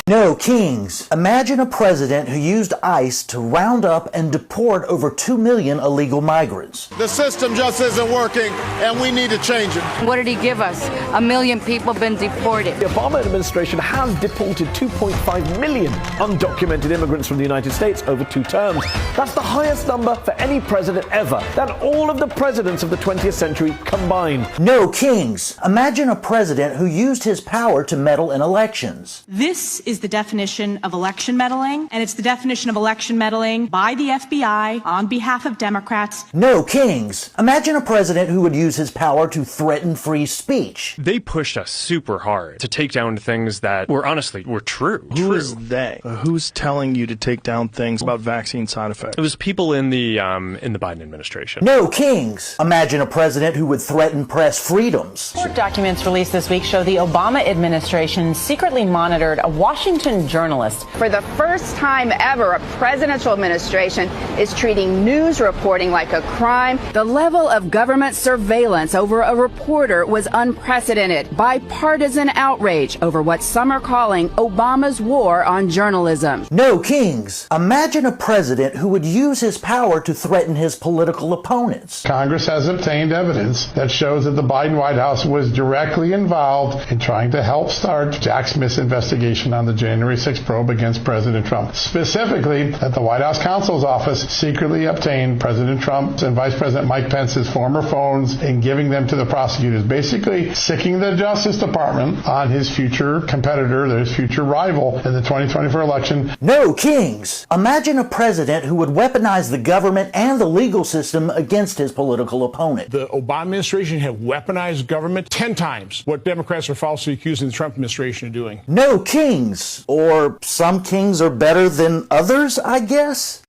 No, Kings. Imagine a president who used ICE to round up and deport over 2 million illegal migrants. The system just isn't working, and we need to change it. What did he give us? 1 million people have been deported. The Obama administration has deported 2.5 million undocumented immigrants from the United States over 2 terms. That's the highest number for any president ever, than all of the presidents of the 20th century combined. No, Kings. Imagine a president who used his power to meddle in elections. This is the definition of election meddling, and it's the definition of election meddling by the FBI on behalf of Democrats. No, Kings. Imagine a president who would use his power to threaten free speech. They pushed us super hard to take down things that were true. Who is they? Who's telling you to take down things about vaccine side effects? It was people in the Biden administration. No, Kings. Imagine a president who would threaten press freedoms. Court documents released this week show the Obama administration secretly monitored a Washington journalist. For the first time ever, a presidential administration is treating news reporting like a crime. The level of government surveillance over a reporter was unprecedented. Bipartisan outrage over what some are calling Obama's war on journalism. No, Kings. Imagine a president who would use his power to threaten his political opponents. Congress has obtained evidence that shows that the Biden White House was directly involved in trying to help start Jack Smith's investigation on the January 6th probe against President Trump. Specifically, that the White House counsel's office secretly obtained President Trump's and Vice President Mike Pence's former phones and giving them to the prosecutors, basically sicking the Justice Department on his future competitor, his future rival in the 2024 election. No, Kings. Imagine a president who would weaponize the government and the legal system against his political opponent. The Obama administration have weaponized government 10 times what Democrats are falsely accusing the Trump administration of doing. No, Kings. Or some kings are better than others, I guess?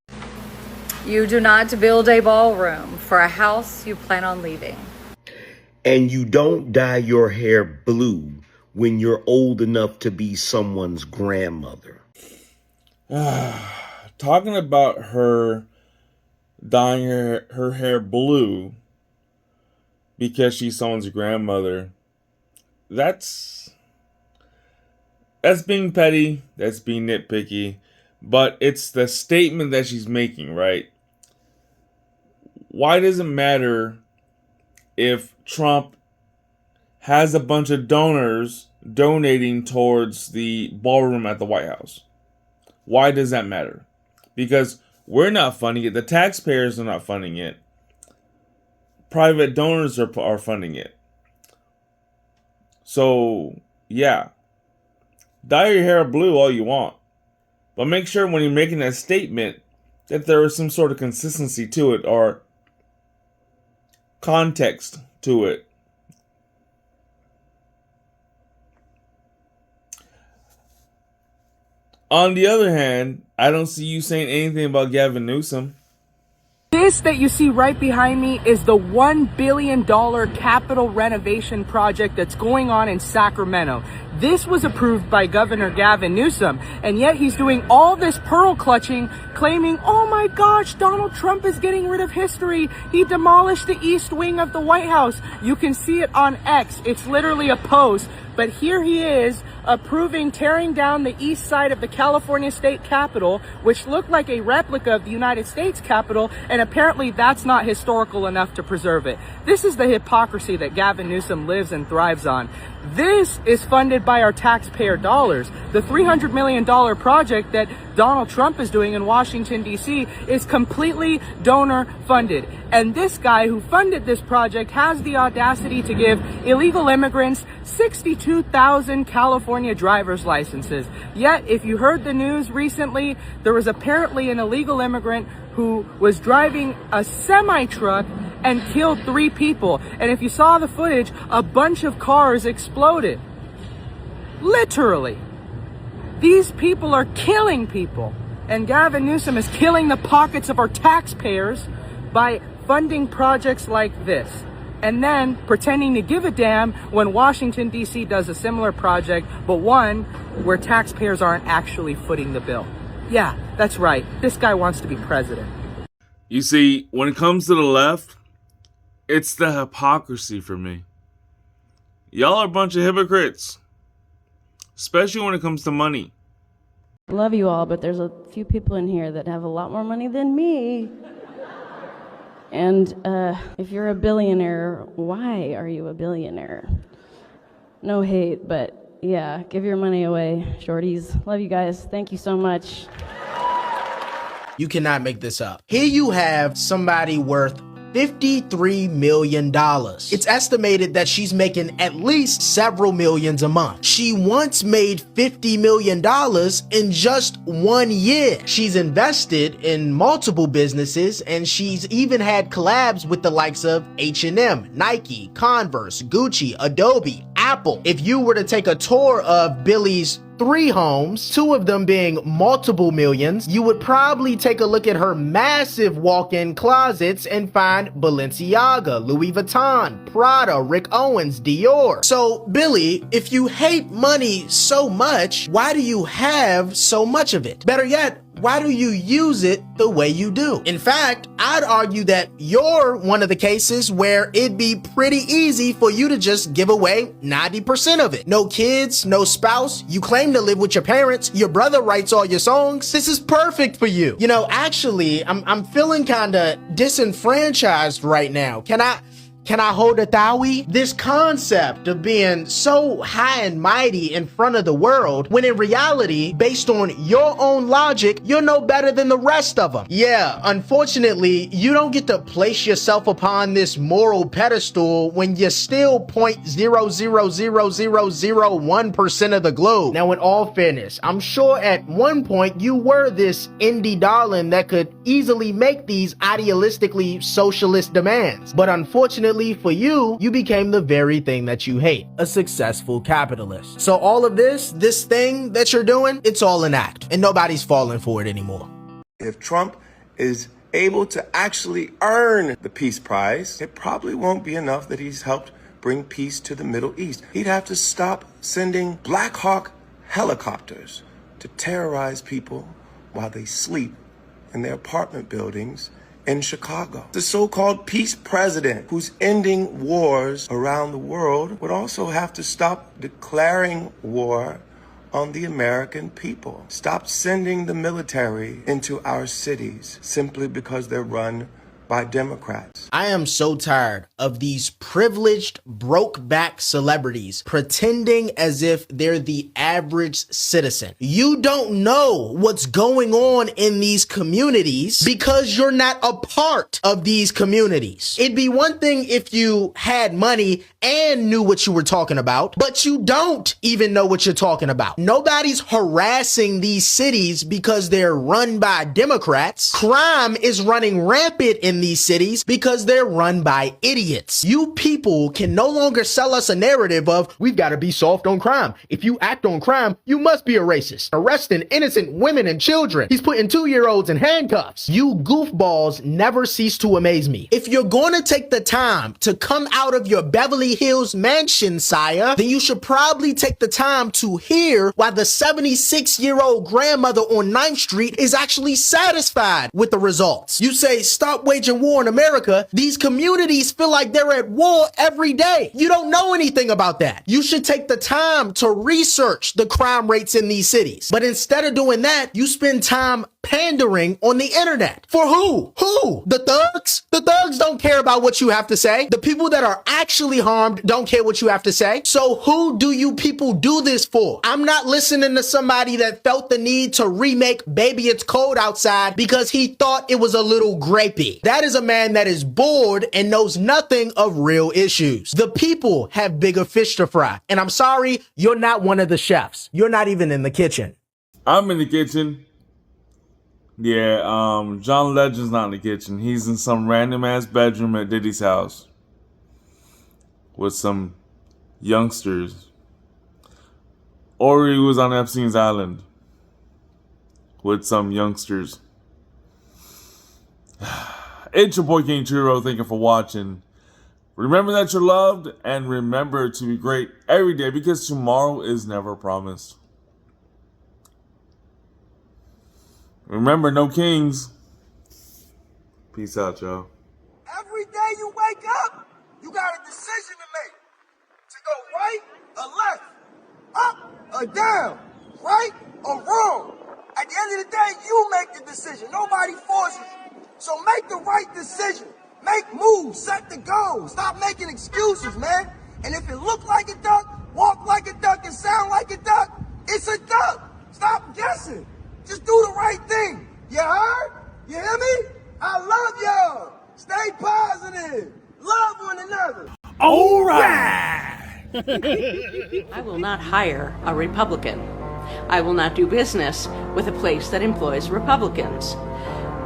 You do not build a ballroom for a house you plan on leaving. And you don't dye your hair blue when you're old enough to be someone's grandmother. Talking about her dyeing her hair blue because she's someone's grandmother, that's being petty, that's being nitpicky, but it's the statement that she's making, right? Why does it matter if Trump has a bunch of donors donating towards the ballroom at the White House? Why does that matter? Because we're not funding it. The taxpayers are not funding it. Private donors are funding it. So, yeah. Dye your hair blue all you want. But make sure when you're making that statement that there is some sort of consistency to it or context to it. On the other hand, I don't see you saying anything about Gavin Newsom. This that you see right behind me is the $1 billion capital renovation project that's going on in Sacramento. This was approved by Governor Gavin Newsom, and yet he's doing all this pearl clutching, claiming, oh my gosh, Donald Trump is getting rid of history. He demolished the East Wing of the White House. You can see it on X. It's literally a post. But here he is approving tearing down the east side of the California State Capitol, which looked like a replica of the United States Capitol, and apparently that's not historical enough to preserve it. This is the hypocrisy that Gavin Newsom lives and thrives on. This is funded by our taxpayer dollars. The $300 million project that Donald Trump is doing in Washington, D.C. is completely donor funded. And this guy who funded this project has the audacity to give illegal immigrants 62,000 California driver's licenses. Yet, if you heard the news recently, there was apparently an illegal immigrant who was driving a semi-truck and killed 3 people. And if you saw the footage, a bunch of cars exploded. Literally. These people are killing people. And Gavin Newsom is killing the pockets of our taxpayers by funding projects like this. And then pretending to give a damn when Washington, D.C. does a similar project, but one where taxpayers aren't actually footing the bill. Yeah, that's right. This guy wants to be president. You see, when it comes to the left, it's the hypocrisy for me. Y'all are a bunch of hypocrites. Especially when it comes to money. Love you all, but there's a few people in here that have a lot more money than me. And if you're a billionaire, why are you a billionaire? No hate, but yeah, give your money away, shorties. Love you guys. Thank you so much. You cannot make this up. Here you have somebody worth $53 million. It's estimated that she's making at least several millions a month. She once made $50 million in just 1 year. She's invested in multiple businesses, and she's even had collabs with the likes of H&M, Nike, Converse, Gucci, Adobe, Apple. If you were to take a tour of Billy's 3 homes, 2 of them being multiple millions, you would probably take a look at her massive walk-in closets and find Balenciaga, Louis Vuitton, Prada, Rick Owens, Dior. So, Billy, if you hate money so much, why do you have so much of it? Better yet, why do you use it the way you do? In fact, I'd argue that you're one of the cases where it'd be pretty easy for you to just give away 90% of it. No kids, no spouse, you claim to live with your parents, your brother writes all your songs. This is perfect for you. You know, actually, I'm feeling kinda disenfranchised right now. Can I hold a Thawi? This concept of being so high and mighty in front of the world, when in reality, based on your own logic, you're no better than the rest of them. Yeah, unfortunately, you don't get to place yourself upon this moral pedestal when you're still 0.0000001% of the globe. Now, in all fairness, I'm sure at one point you were this indie darling that could easily make these idealistically socialist demands. But unfortunately, for you, you became the very thing that you hate, a successful capitalist. So all of this thing that you're doing, it's all an act, and nobody's falling for it anymore. If Trump is able to actually earn the Peace Prize, it probably won't be enough that he's helped bring peace to the Middle East. He'd have to stop sending Black Hawk helicopters to terrorize people while they sleep in their apartment buildings in Chicago. The so-called peace president who's ending wars around the world would also have to stop declaring war on the American people. Stop sending the military into our cities simply because they're run by Democrats. I am so tired of these privileged, broke-back celebrities pretending as if they're the average citizen. You don't know what's going on in these communities because you're not a part of these communities. It'd be one thing if you had money and knew what you were talking about, but you don't even know what you're talking about. Nobody's harassing these cities because they're run by Democrats. Crime is running rampant in these cities because they're run by idiots. You people can no longer sell us a narrative of, we've got to be soft on crime. If you act on crime, you must be a racist. Arresting innocent women and children. He's putting 2-year-olds in handcuffs. You goofballs never cease to amaze me. If you're going to take the time to come out of your Beverly Hills mansion, sire, then you should probably take the time to hear why the 76-year-old grandmother on 9th Street is actually satisfied with the results. You say, stop waging war in America. These communities feel like they're at war every day. You don't know anything about that. You should take the time to research the crime rates in these cities. But instead of doing that, you spend time pandering on the internet. For who? Who? The thugs? The thugs don't care about what you have to say. The people that are actually harmed don't care what you have to say. So who do you people do this for? I'm not listening to somebody that felt the need to remake Baby It's Cold Outside because he thought it was a little grapey. That is a man that is bored and knows nothing of real issues. The people have bigger fish to fry. And I'm sorry, you're not one of the chefs. You're not even in the kitchen. I'm in the kitchen. Yeah, John Legend's not in the kitchen. He's in some random ass bedroom at Diddy's house with some youngsters. Or he was on Epstein's Island with some youngsters. It's your boy King Churro. Thank you for watching. Remember that you're loved, and remember to be great every day because tomorrow is never promised. Remember, no kings. Peace out, y'all. Every day you wake up, you got a decision to make. To go right or left, up or down, right or wrong. At the end of the day, you make the decision. Nobody forces you. So make the right decision. Make moves, set the goal. Stop making excuses, man. And if it look like a duck, walk like a duck, and sound like a duck, it's a duck. Stop guessing. Just do the right thing. You heard? You hear me? I love y'all. Stay positive. Love one another. All right. I will not hire a Republican. I will not do business with a place that employs Republicans.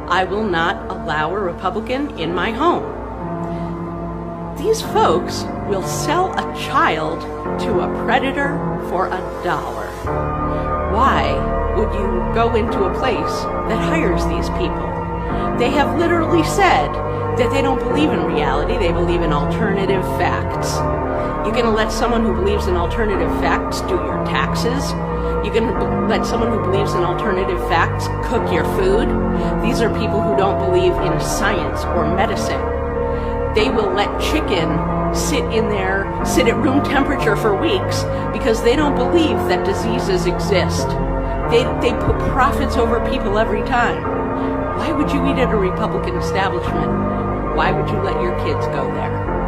I will not allow a Republican in my home. These folks will sell a child to a predator for $1. Why would you go into a place that hires these people? They have literally said that they don't believe in reality, they believe in alternative facts. You're going to let someone who believes in alternative facts do your taxes? You're going to let someone who believes in alternative facts cook your food? These are people who don't believe in science or medicine. They will let chicken sit at room temperature for weeks because they don't believe that diseases exist. They put profits over people every time. Why would you eat at a Republican establishment? Why would you let your kids go there?